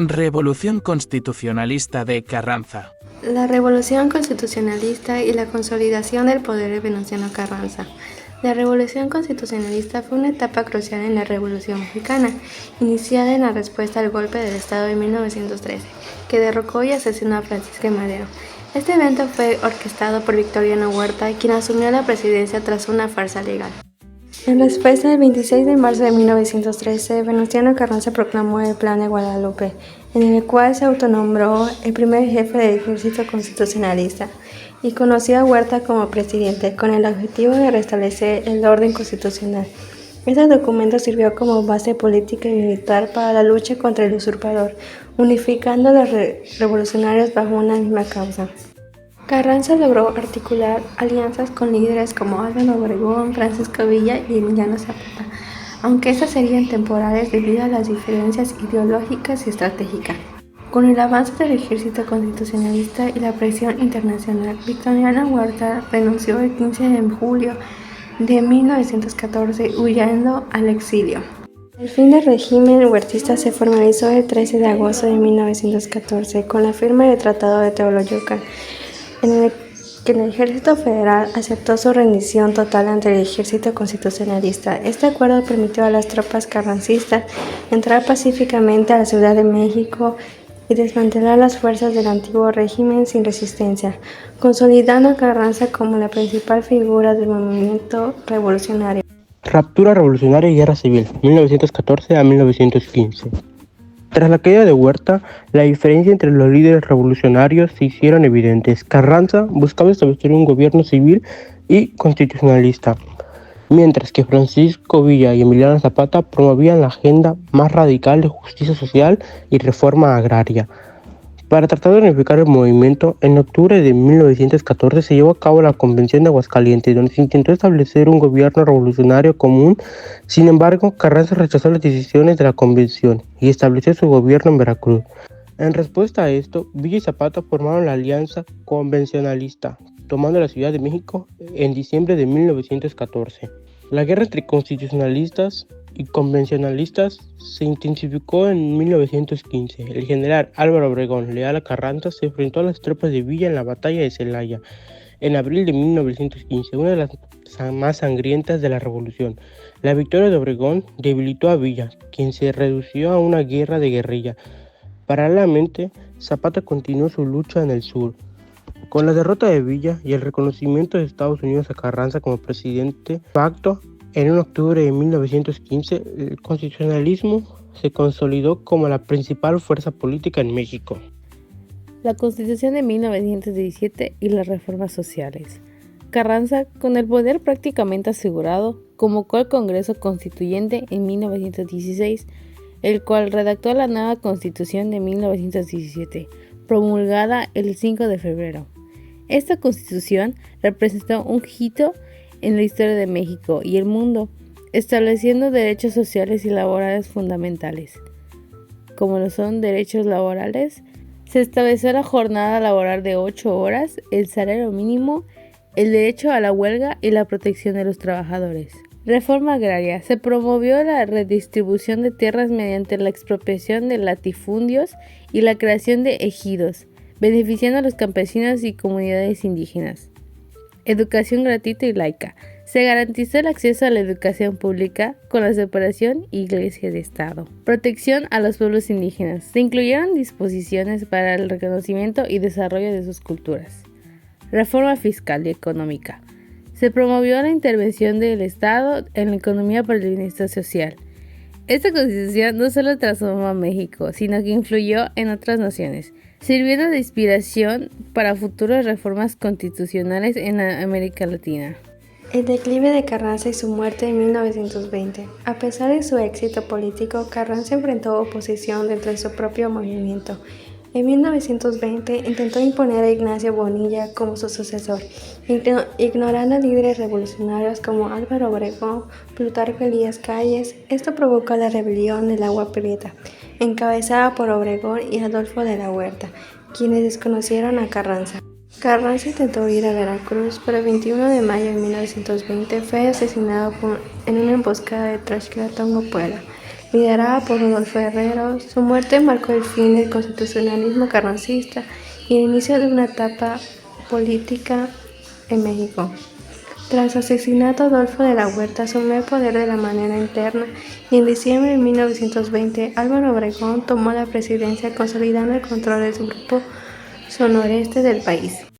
Revolución Constitucionalista de Carranza. La Revolución Constitucionalista y la consolidación del poder de Venustiano Carranza. La Revolución Constitucionalista fue una etapa crucial en la Revolución Mexicana, iniciada en la respuesta al golpe del Estado de 1913, que derrocó y asesinó a Francisco I. Madero. Este evento fue orquestado por Victoriano Huerta, quien asumió la presidencia tras una farsa legal. En respuesta, el 26 de marzo de 1913, Venustiano Carranza proclamó el Plan de Guadalupe, en el cual se autonombró el primer jefe del ejército constitucionalista y conoció a Huerta como presidente, con el objetivo de restablecer el orden constitucional. Este documento sirvió como base política y militar para la lucha contra el usurpador, unificando a los revolucionarios bajo una misma causa. Carranza logró articular alianzas con líderes como Álvaro Obregón, Francisco Villa y Emiliano Zapata, aunque estas serían temporales debido a las diferencias ideológicas y estratégicas. Con el avance del ejército constitucionalista y la presión internacional, Victoriano Huerta renunció el 15 de julio de 1914, huyendo al exilio. El fin del régimen huertista se formalizó el 13 de agosto de 1914 con la firma del Tratado de Teoloyucan, en el que el ejército federal aceptó su rendición total ante el ejército constitucionalista. Este acuerdo permitió a las tropas carrancistas entrar pacíficamente a la Ciudad de México y desmantelar las fuerzas del antiguo régimen sin resistencia, consolidando a Carranza como la principal figura del movimiento revolucionario. Raptura revolucionaria y guerra civil, 1914 a 1915. Tras la caída de Huerta, la diferencia entre los líderes revolucionarios se hicieron evidentes. Carranza buscaba establecer un gobierno civil y constitucionalista, mientras que Francisco Villa y Emiliano Zapata promovían la agenda más radical de justicia social y reforma agraria. Para tratar de unificar el movimiento, en octubre de 1914 se llevó a cabo la Convención de Aguascalientes, donde se intentó establecer un gobierno revolucionario común. Sin embargo, Carranza rechazó las decisiones de la convención y estableció su gobierno en Veracruz. En respuesta a esto, Villa y Zapata formaron la Alianza Convencionalista, tomando la Ciudad de México en diciembre de 1914. La guerra entre constitucionalistas y convencionalistas se intensificó en 1915. El general Álvaro Obregón, leal a Carranza, se enfrentó a las tropas de Villa en la batalla de Celaya en abril de 1915, una de las más sangrientas de la revolución. La victoria de Obregón debilitó a Villa, quien se redució a una guerra de guerrilla. Paralelamente, Zapata continuó su lucha en el sur. Con la derrota de Villa y el reconocimiento de Estados Unidos a Carranza como presidente de facto, en octubre de 1915, el constitucionalismo se consolidó como la principal fuerza política en México. La Constitución de 1917 y las reformas sociales. Carranza, con el poder prácticamente asegurado, convocó al Congreso Constituyente en 1916, el cual redactó la nueva Constitución de 1917, promulgada el 5 de febrero. Esta Constitución representó un hito en la historia de México y el mundo, estableciendo derechos sociales y laborales fundamentales. Como lo son derechos laborales, se estableció la jornada laboral de 8 horas, el salario mínimo, el derecho a la huelga y la protección de los trabajadores. Reforma agraria. Se promovió la redistribución de tierras mediante la expropiación de latifundios y la creación de ejidos, beneficiando a los campesinos y comunidades indígenas. Educación gratuita y laica. Se garantizó el acceso a la educación pública con la separación Iglesia de Estado. Protección a los pueblos indígenas. Se incluyeron disposiciones para el reconocimiento y desarrollo de sus culturas. Reforma fiscal y económica. Se promovió la intervención del Estado en la economía para el bienestar social. Esta constitución no solo transformó a México, sino que influyó en otras naciones, sirviendo de inspiración para futuras reformas constitucionales en América Latina. El declive de Carranza y su muerte en 1920. A pesar de su éxito político, Carranza enfrentó oposición dentro de su propio movimiento. En 1920 intentó imponer a Ignacio Bonilla como su sucesor, ignorando a líderes revolucionarios como Álvaro Obregón, Plutarco Elías Calles. Esto provocó la rebelión del Agua Prieta, encabezada por Obregón y Adolfo de la Huerta, quienes desconocieron a Carranza. Carranza intentó ir a Veracruz, pero el 21 de mayo de 1920 fue asesinado en una emboscada de Tlaxcala, Puebla. liderada por Rodolfo Herrero. Su muerte marcó el fin del constitucionalismo carrancista y el inicio de una etapa política en México. Tras su asesinato, Adolfo de la Huerta asumió el poder de la manera interna y en diciembre de 1920 Álvaro Obregón tomó la presidencia consolidando el control del grupo sonoreste del país.